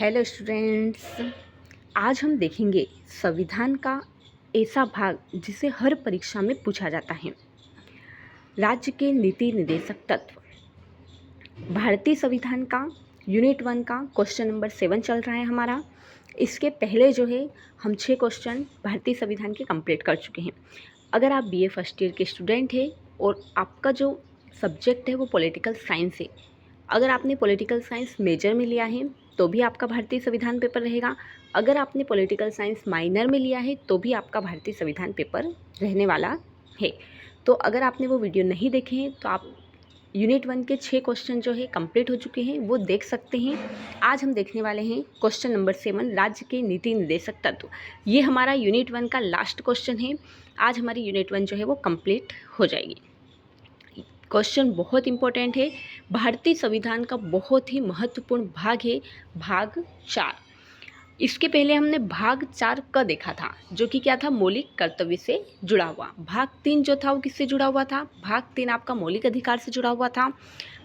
Hello students, आज हम देखेंगे संविधान का ऐसा भाग जिसे हर परीक्षा में पूछा जाता है। राज्य के नीति निर्देशक तत्व। भारतीय संविधान का यूनिट 1 का क्वेश्चन नंबर 7 चल रहा है हमारा। इसके पहले जो है हम 6 क्वेश्चन भारतीय संविधान के कंप्लीट कर चुके हैं। अगर आप बीए फर्स्ट ईयर के स्टूडेंट हैं और आपका जो सब्जेक्ट है वो पॉलिटिकल साइंस है, अगर आपने पॉलिटिकल साइंस मेजर में लिया है तो भी आपका भारतीय संविधान पेपर रहेगा। अगर आपने पॉलिटिकल साइंस माइनर में लिया है तो भी आपका भारतीय संविधान पेपर रहने वाला है। तो अगर आपने वो वीडियो नहीं देखे हैं तो आप यूनिट 1 के 6 क्वेश्चन जो है कंप्लीट हो चुके हैं वो देख सकते हैं। आज हम देखने वाले हैं क्वेश्चन नंबर 7, राज्य के नीति निर्देशक तत्व। ये हमारा यूनिट 1 का लास्ट क्वेश्चन है। आज हमारी यूनिट 1 जो है वो कंप्लीट हो जाएगी। क्वेश्चन बहुत इंपॉर्टेंट है, भारतीय संविधान का बहुत ही महत्वपूर्ण भाग है, भाग 4। इसके पहले हमने भाग 4 का देखा था, जो कि क्या था, मौलिक कर्तव्य से जुड़ा हुआ। भाग 3 जो था वो किससे जुड़ा हुआ था? भाग 3 आपका मौलिक अधिकार से जुड़ा हुआ था।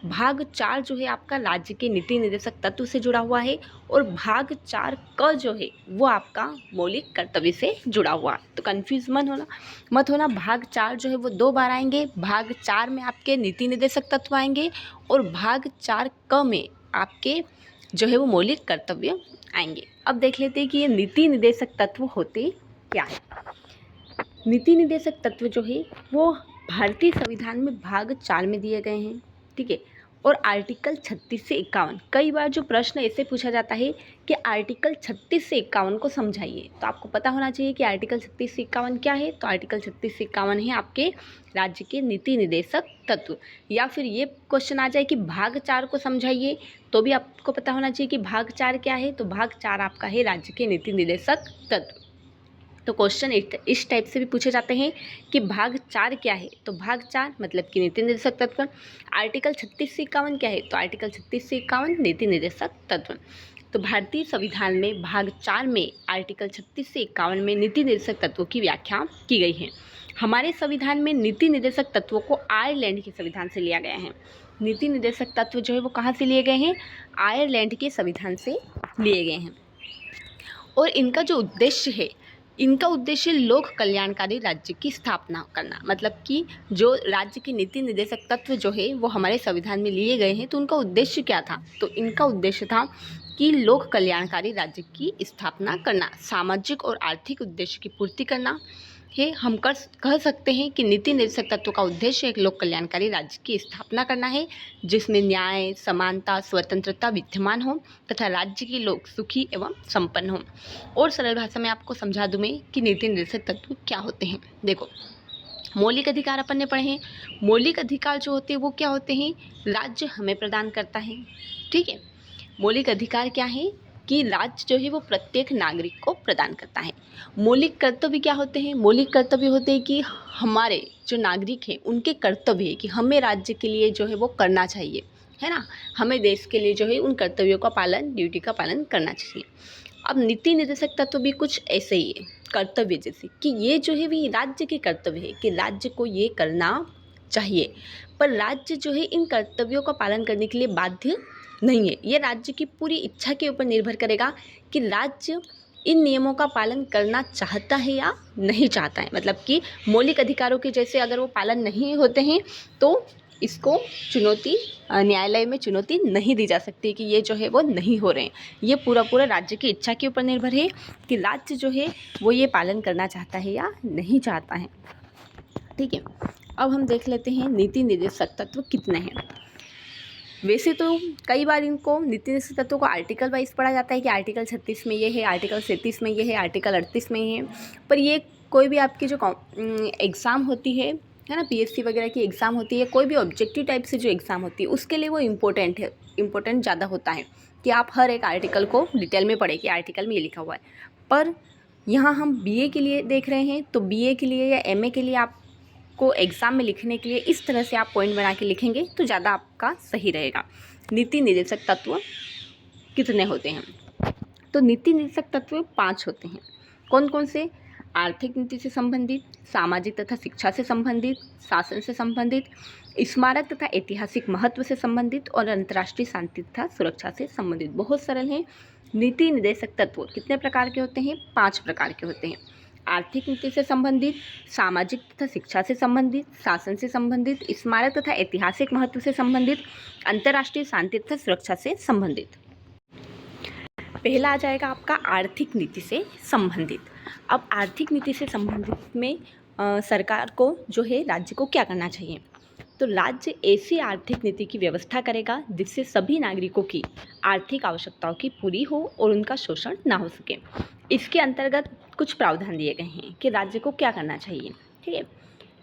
भाग 4 जो है आपका राज्य के नीति निर्देशक तत्व से जुड़ा हुआ है। और भाग 4 का जो है वो आपका मौलिक कर्तव्य से जुड़ा हुआ। तो कन्फ्यूज मत होना। भाग 4 जो है वो 2 बार आएंगे। भाग 4 में आपके नीति निर्देशक तत्व आएंगे और भाग 4 क में आपके जो है वो मौलिक कर्तव्य आएंगे। अब देख लेते हैं कि ये नीति निर्देशक तत्व होते क्या है। नीति निर्देशक तत्व जो है वो भारतीय संविधान में भाग 4 में दिए गए हैं, ठीक है। और आर्टिकल 36 से 51, कई बार जो प्रश्न ऐसे पूछा जाता है कि आर्टिकल 36 से 51 को समझाइए, तो आपको पता होना चाहिए कि आर्टिकल 36 से 51 क्या है। तो आर्टिकल 36 से 51 है आपके राज्य के नीति निर्देशक तत्व। या फिर ये क्वेश्चन आ जाए कि भाग 4 को समझाइए, तो भी आपको पता होना चाहिए कि भाग 4 क्या है। तो भाग 4 आपका है राज्य के नीति निर्देशक तत्व। तो क्वेश्चन इस टाइप से भी पूछे जाते हैं कि भाग 4 क्या है। तो भाग 4 मतलब कि नीति निर्देशक तत्व। आर्टिकल 36 से 51 क्या है? तो आर्टिकल 36 से 51 नीति निर्देशक तत्व। तो भारतीय संविधान में भाग 4 में आर्टिकल 36 से 51 में नीति निर्देशक तत्वों की व्याख्या की गई है। हमारे संविधान में नीति निर्देशक तत्वों को आयरलैंड के संविधान से लिया गया है। नीति निर्देशक तत्व जो है वो कहाँ से लिए गए हैं? आयरलैंड के संविधान से लिए गए हैं। और इनका जो उद्देश्य है, इनका उद्देश्य लोक कल्याणकारी राज्य की स्थापना करना। मतलब कि जो राज्य के नीति निर्देशक तत्व जो है वो हमारे संविधान में लिए गए हैं, तो उनका उद्देश्य क्या था? तो इनका उद्देश्य था कि लोक कल्याणकारी राज्य की स्थापना करना, सामाजिक और आर्थिक उद्देश्य की पूर्ति करना है। हम कह सकते हैं कि नीति निर्देशक तत्व का उद्देश्य एक लोक कल्याणकारी राज्य की स्थापना करना है, जिसमें न्याय, समानता, स्वतंत्रता विद्यमान हो तथा राज्य के लोग सुखी एवं संपन्न हों। और सरल भाषा में आपको समझा दूँ मैं कि नीति निर्देशक तत्व क्या होते हैं। देखो, मौलिक अधिकार अपन ने पढ़े हैं। मौलिक अधिकार जो होते हैं वो क्या होते हैं? राज्य हमें प्रदान करता है, ठीक है। मौलिक अधिकार क्या है कि राज्य जो है वो प्रत्येक नागरिक को प्रदान करता है। मौलिक कर्तव्य क्या होते हैं? मौलिक कर्तव्य होते हैं कि हमारे जो नागरिक हैं उनके कर्तव्य है कि हमें राज्य के लिए जो है वो करना चाहिए, है ना। हमें देश के लिए जो है उन कर्तव्यों का पालन, ड्यूटी का पालन करना चाहिए। अब नीति निर्देशक तत्व भी कुछ ऐसे ही है, कर्तव्य जैसे कि ये जो है भी राज्य के कर्तव्य है कि राज्य को ये करना चाहिए, पर राज्य जो है इन कर्तव्यों का पालन करने के लिए बाध्य नहीं है। ये राज्य की पूरी इच्छा के ऊपर निर्भर करेगा कि राज्य इन नियमों का पालन करना चाहता है या नहीं चाहता है। मतलब कि मौलिक अधिकारों के जैसे अगर वो पालन नहीं होते हैं तो इसको चुनौती, न्यायालय में चुनौती नहीं दी जा सकती कि ये जो है वो नहीं हो रहे हैं। ये पूरा राज्य की इच्छा के ऊपर निर्भर है कि राज्य जो है वो ये पालन करना चाहता है या नहीं चाहता है, ठीक है। अब हम देख लेते हैं नीति निर्देशक तत्व कितने हैं। वैसे तो कई बार इनको नीति निर्देशक तत्वों को आर्टिकल वाइज पढ़ा जाता है कि आर्टिकल 36 में ये है, आर्टिकल 37 में ये है, आर्टिकल 38 में ये है। पर ये कोई भी आपकी जो एग्ज़ाम होती है ना, पीएससी वगैरह की एग्ज़ाम होती है, कोई भी ऑब्जेक्टिव टाइप से जो एग्ज़ाम होती है उसके लिए वो इम्पोर्टेंट ज़्यादा होता है कि आप हर एक आर्टिकल को डिटेल में पढ़ें कि आर्टिकल में ये लिखा हुआ है। पर यहाँ हम बीए के लिए देख रहे हैं, तो बीए के लिए या एमए के लिए आप को एग्ज़ाम में लिखने के लिए इस तरह से आप पॉइंट बना के लिखेंगे तो ज़्यादा आपका सही रहेगा। नीति निर्देशक तत्व कितने होते हैं? तो नीति निर्देशक तत्व 5 होते हैं। कौन कौन से? आर्थिक नीति से संबंधित, सामाजिक तथा शिक्षा से संबंधित, शासन से संबंधित, स्मारक तथा ऐतिहासिक महत्व से संबंधित और अंतर्राष्ट्रीय शांति तथा सुरक्षा से संबंधित। बहुत सरल है। नीति निर्देशक तत्व कितने प्रकार के होते हैं? 5 प्रकार के होते हैं। आर्थिक नीति से संबंधित, सामाजिक तथा शिक्षा से संबंधित, शासन से संबंधित, स्मारक तथा ऐतिहासिक महत्व से संबंधित, अंतर्राष्ट्रीय शांति तथा सुरक्षा से संबंधित। पहला आ जाएगा आपका आर्थिक नीति से संबंधित। अब आर्थिक नीति से संबंधित में सरकार को जो है राज्य को क्या करना चाहिए? तो राज्य ऐसी आर्थिक नीति की व्यवस्था करेगा जिससे सभी नागरिकों की आर्थिक आवश्यकताओं की पूरी हो और उनका शोषण ना हो सके। इसके अंतर्गत कुछ प्रावधान दिए गए हैं कि राज्य को क्या करना चाहिए। ठीक है,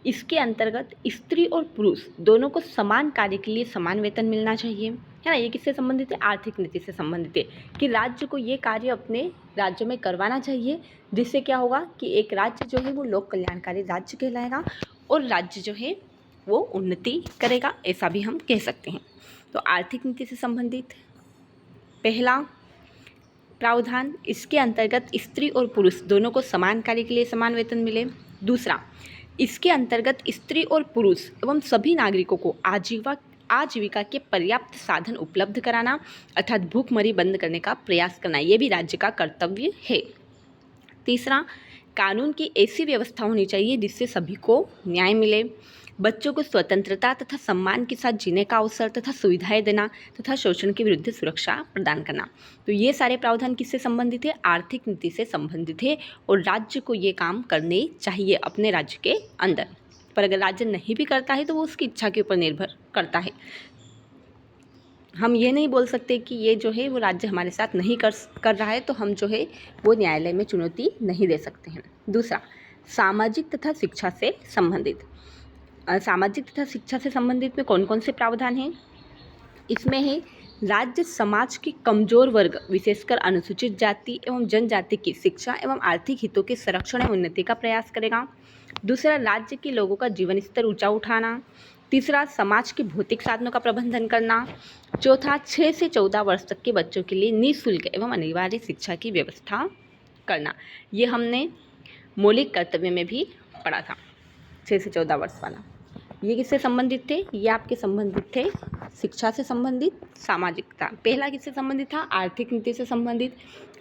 इसके अंतर्गत स्त्री और पुरुष दोनों को समान कार्य के लिए समान वेतन मिलना चाहिए, है ना। ये किससे संबंधित है? आर्थिक नीति से संबंधित है कि राज्य को ये कार्य अपने राज्य में करवाना चाहिए, जिससे क्या होगा कि एक राज्य जो है वो लोक कल्याणकारी राज्य कहलाएगा और राज्य जो है वो उन्नति करेगा, ऐसा भी हम कह सकते हैं। तो आर्थिक नीति से संबंधित पहला प्रावधान, इसके अंतर्गत स्त्री और पुरुष दोनों को समान कार्य के लिए समान वेतन मिले। दूसरा, इसके अंतर्गत स्त्री और पुरुष एवं सभी नागरिकों को आजीविका के पर्याप्त साधन उपलब्ध कराना अर्थात भूखमरी बंद करने का प्रयास करना, ये भी राज्य का कर्तव्य है। तीसरा, कानून की ऐसी व्यवस्था होनी चाहिए जिससे सभी को न्याय मिले। बच्चों को स्वतंत्रता तथा सम्मान के साथ जीने का अवसर तथा सुविधाएं देना तथा शोषण के विरुद्ध सुरक्षा प्रदान करना। तो ये सारे प्रावधान किससे संबंधित है? आर्थिक नीति से संबंधित है और राज्य को ये काम करने चाहिए अपने राज्य के अंदर। पर अगर राज्य नहीं भी करता है तो वो उसकी इच्छा के ऊपर निर्भर करता है। हम ये नहीं बोल सकते कि ये जो है वो राज्य हमारे साथ नहीं कर रहा है तो हम जो है वो न्यायालय में चुनौती नहीं दे सकते हैं। दूसरा, सामाजिक तथा शिक्षा से संबंधित। सामाजिक तथा शिक्षा से संबंधित में कौन कौन से प्रावधान हैं? इसमें है राज्य समाज के कमजोर वर्ग विशेषकर अनुसूचित जाति एवं जनजाति की शिक्षा एवं आर्थिक हितों के संरक्षण एवं उन्नति का प्रयास करेगा। दूसरा, राज्य के लोगों का जीवन स्तर ऊंचा उठाना। तीसरा, समाज के भौतिक साधनों का प्रबंधन करना। चौथा, 6 से 14 वर्ष तक के बच्चों के लिए निःशुल्क एवं अनिवार्य शिक्षा की व्यवस्था करना। ये हमने मौलिक कर्तव्य में भी पढ़ा था, 6 से 14 वर्ष वाला। ये किससे संबंधित थे? ये आपके संबंधित थे शिक्षा से संबंधित, सामाजिकता। पहला किससे संबंधित था? आर्थिक नीति से संबंधित।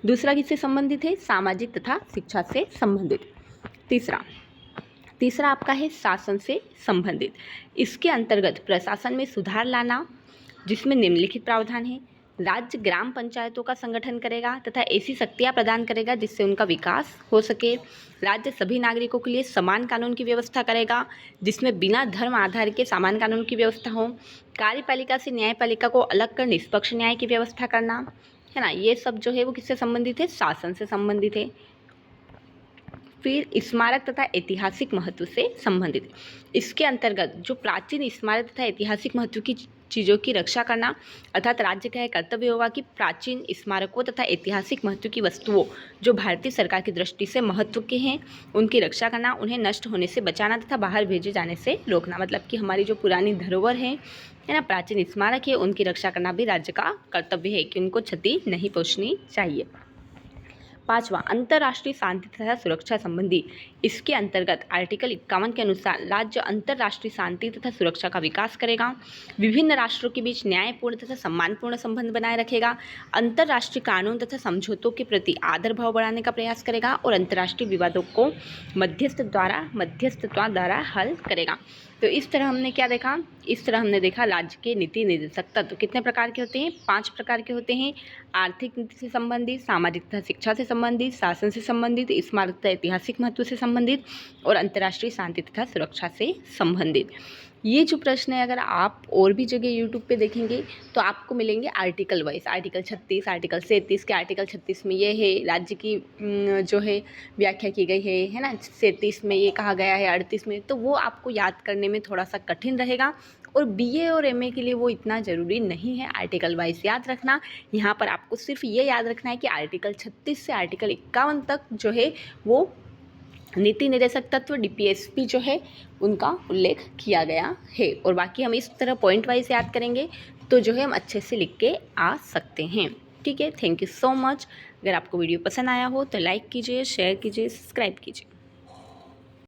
दूसरा किससे संबंधित है? सामाजिक तथा शिक्षा से संबंधित। तीसरा आपका है शासन से संबंधित। इसके अंतर्गत प्रशासन में सुधार लाना, जिसमें निम्नलिखित प्रावधान है। राज्य ग्राम पंचायतों का संगठन करेगा तथा ऐसी शक्तियाँ प्रदान करेगा जिससे उनका विकास हो सके। राज्य सभी नागरिकों के लिए समान कानून की व्यवस्था करेगा जिसमें बिना धर्म आधार के समान कानून की व्यवस्था हो। कार्यपालिका से न्यायपालिका को अलग कर निष्पक्ष न्याय की व्यवस्था करना, है ना। ये सब जो है वो किससे संबंधित है? शासन से संबंधित है। फिर स्मारक तथा ऐतिहासिक महत्व से संबंधित। इसके अंतर्गत जो प्राचीन स्मारक तथा ऐतिहासिक महत्व की चीज़ों की रक्षा करना, अर्थात राज्य का यह कर्तव्य होगा कि प्राचीन स्मारकों तथा ऐतिहासिक महत्व की वस्तुओं जो भारतीय सरकार की दृष्टि से महत्व के हैं उनकी रक्षा करना, उन्हें नष्ट होने से बचाना तथा बाहर भेजे जाने से रोकना। मतलब कि हमारी जो पुरानी धरोहर है ना, प्राचीन स्मारक है, उनकी रक्षा करना भी राज्य का कर्तव्य है कि उनको क्षति नहीं पहुँचनी चाहिए। पांचवा, अंतर्राष्ट्रीय शांति तथा सुरक्षा संबंधी। इसके अंतर्गत आर्टिकल 51 के अनुसार राज्य अंतर्राष्ट्रीय शांति तथा सुरक्षा का विकास करेगा, विभिन्न राष्ट्रों के बीच न्यायपूर्ण तथा सम्मानपूर्ण संबंध बनाए रखेगा, अंतर्राष्ट्रीय कानून तथा समझौतों के प्रति आदर भाव बढ़ाने का प्रयास करेगा और अंतर्राष्ट्रीय विवादों को मध्यस्थता द्वारा हल करेगा। तो इस तरह हमने क्या देखा? इस तरह हमने देखा राज्य के नीति निर्देशक तत्व कितने प्रकार के होते हैं? 5 प्रकार के होते हैं। आर्थिक नीति से संबंधित, सामाजिक तथा शिक्षा से संबंधित, शासन से संबंधित, स्मारक तथा ऐतिहासिक महत्व से संबंधित और अंतर्राष्ट्रीय शांति तथा सुरक्षा से संबंधित। ये जो प्रश्न है अगर आप और भी जगह यूट्यूब पे देखेंगे तो आपको मिलेंगे आर्टिकल वाइज। आर्टिकल 36, आर्टिकल 37 के आर्टिकल 36 में ये है राज्य की जो है व्याख्या की गई है ना। 37 में ये कहा गया है, 38 में, तो वो आपको याद करने में थोड़ा सा कठिन रहेगा और बीए और एमए के लिए वो इतना ज़रूरी नहीं है आर्टिकल वाइज याद रखना। यहाँ पर आपको सिर्फ ये याद रखना है कि आर्टिकल 36 से आर्टिकल 51 तक जो है वो नीति निर्देशक तत्व डीपीएसपी जो है उनका उल्लेख किया गया है और बाकी हम इस तरह पॉइंट वाइज याद करेंगे तो जो है हम अच्छे से लिख के आ सकते हैं। ठीक है, थैंक यू सो मच। अगर आपको वीडियो पसंद आया हो तो लाइक कीजिए, शेयर कीजिए, सब्सक्राइब कीजिए।